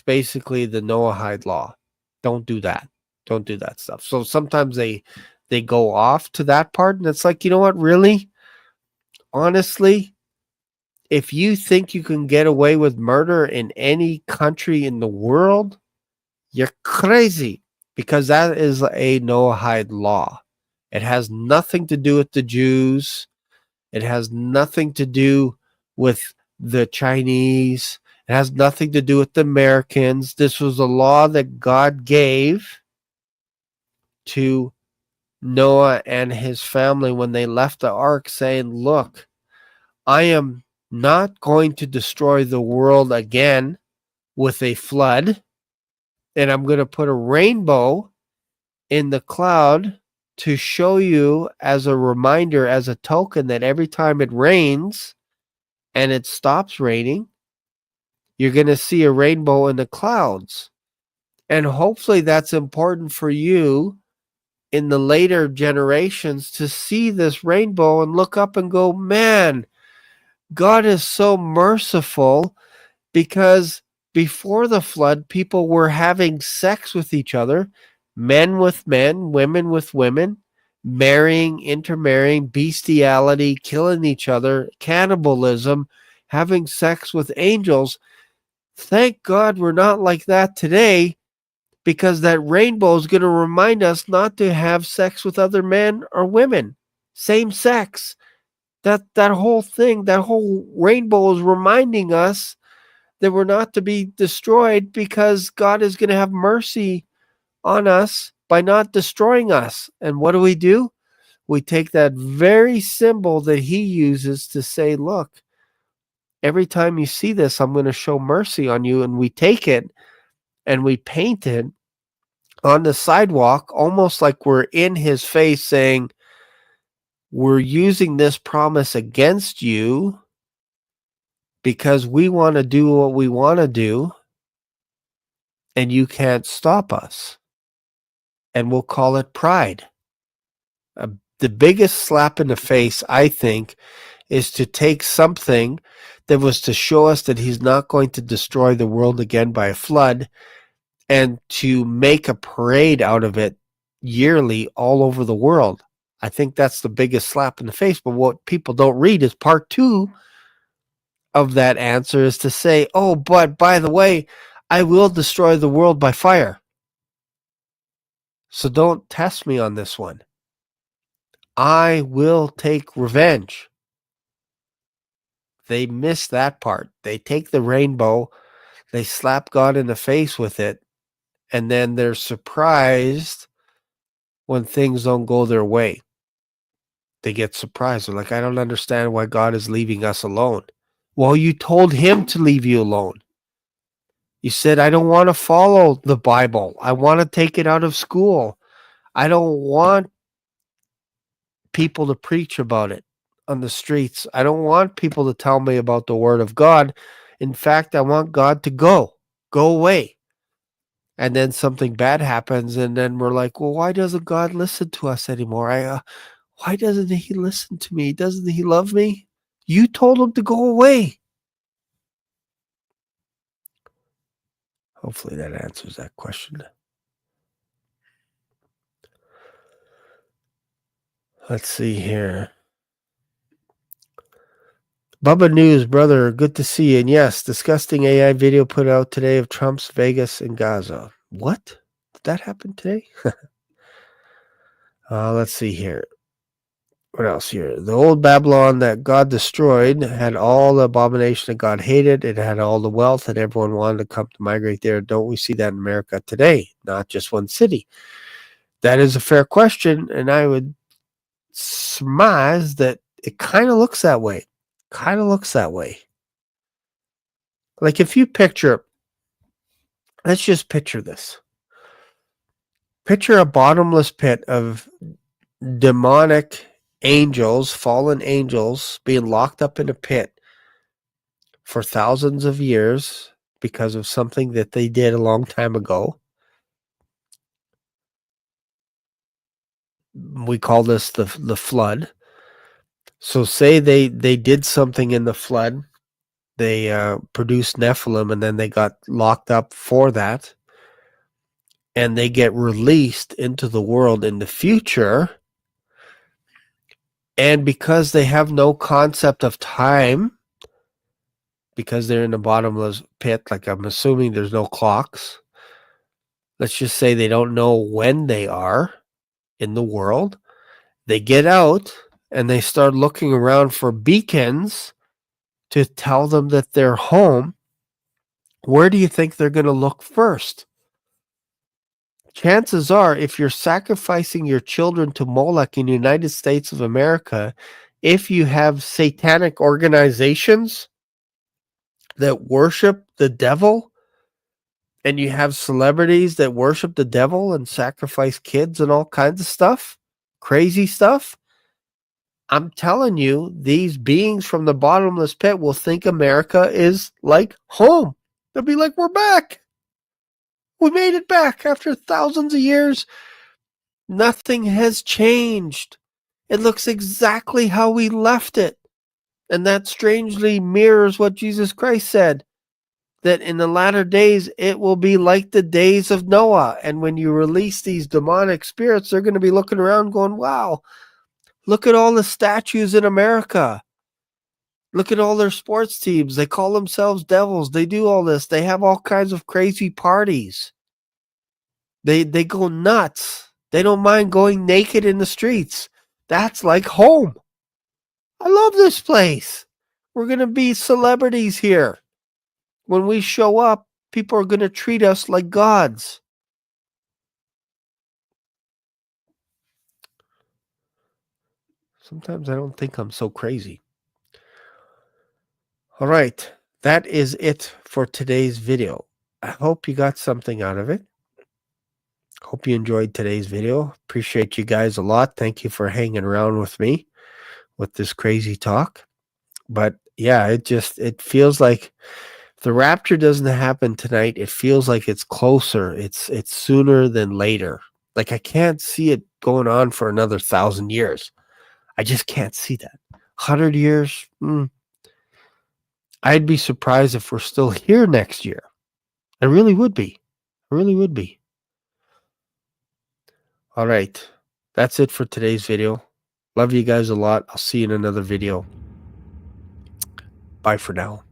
[SPEAKER 1] basically the Noahide law. Don't do that. Don't do that stuff. So sometimes they go off to that part, and it's like, you know what, really? Honestly, if you think you can get away with murder in any country in the world, you're crazy, because that is a Noahide law. It has nothing to do with the Jews. It has nothing to do with the Chinese. It has nothing to do with the Americans. This was a law that God gave to Noah and his family when they left the ark, saying, look, I am not going to destroy the world again with a flood, and I'm going to put a rainbow in the cloud to show you as a reminder, as a token, that every time it rains and it stops raining, you're going to see a rainbow in the clouds. And hopefully that's important for you in the later generations to see this rainbow and look up and go, man, God is so merciful, because before the flood, people were having sex with each other, men with men, women with women, marrying, intermarrying, bestiality, killing each other, cannibalism, having sex with angels. Thank God we're not like that today, because that rainbow is going to remind us not to have sex with other men or women, same sex. That whole thing, that whole rainbow is reminding us that we're not to be destroyed, because God is going to have mercy on us by not destroying us. And what do? We take that very symbol that he uses to say, look, every time you see this, I'm going to show mercy on you. And we take it and we paint it on the sidewalk, almost like we're in his face, saying, we're using this promise against you because we want to do what we want to do, and you can't stop us. And we'll call it pride. The biggest slap in the face, I think, is to take something that was to show us that he's not going to destroy the world again by a flood and to make a parade out of it yearly all over the world. I think that's the biggest slap in the face. But what people don't read is part 2 of that answer is to say, oh, but by the way, I will destroy the world by fire. So don't test me on this one. I will take revenge. They miss that part. They take the rainbow, they slap God in the face with it, and then they're surprised when things don't go their way. They get surprised. They're like, I don't understand why God is leaving us alone. Well, you told him to leave you alone. You said, I don't want to follow the Bible. I want to take it out of school. I don't want people to preach about it on the streets. I don't want people to tell me about the word of God. In fact, I want God to go away. And then something bad happens, and then we're like, well, why doesn't God listen to us anymore? Why doesn't he listen to me? Doesn't he love me? You told him to go away. Hopefully that answers that question. Let's see here. Bubba News, brother, good to see you. And yes, disgusting AI video put out today of Trump's Vegas and Gaza. What? Did that happen today? Let's see here. What else here? The old Babylon that God destroyed had all the abomination that God hated. It had all the wealth and everyone wanted to come to migrate there. Don't we see that in America today? Not just one city. That is a fair question, and I would surmise that it kind of looks that way. Like if you picture, let's just picture this. Picture a bottomless pit of demonic angels, fallen angels, being locked up in a pit for thousands of years because of something that they did a long time ago. We call this the flood. So say they did something in the flood. They produced Nephilim, and then they got locked up for that. And they get released into the world in the future. And because they have no concept of time, because they're in the bottomless pit, like I'm assuming there's no clocks. Let's just say they don't know when they are in the world. They get out and they start looking around for beacons to tell them that they're home. Where do you think they're going to look first? Chances are, if you're sacrificing your children to Moloch in the United States of America, if you have satanic organizations that worship the devil, and you have celebrities that worship the devil and sacrifice kids and all kinds of stuff, crazy stuff, I'm telling you, these beings from the bottomless pit will think America is like home. They'll be like, we're back. We made it back after thousands of years. Nothing has changed. It looks exactly how we left it. And that strangely mirrors what Jesus Christ said, that in the latter days, it will be like the days of Noah. And when you release these demonic spirits, they're going to be looking around going, wow, look at all the statues in America. Look at all their sports teams. They call themselves devils. They do all this. They have all kinds of crazy parties. They go nuts. They don't mind going naked in the streets. That's like home. I love this place. We're going to be celebrities here. When we show up, people are going to treat us like gods. Sometimes I don't think I'm so crazy. All right, that is it for today's video. I hope you got something out of it. Hope you enjoyed today's video. Appreciate you guys a lot. Thank you for hanging around with me with this crazy talk. But yeah, it feels like if the rapture doesn't happen tonight, it feels like it's closer. It's sooner than later. Like I can't see it going on for another 1,000 years. I just can't see that. 100 years? I'd be surprised if we're still here next year. I really would be. I really would be. All right. That's it for today's video. Love you guys a lot. I'll see you in another video. Bye for now.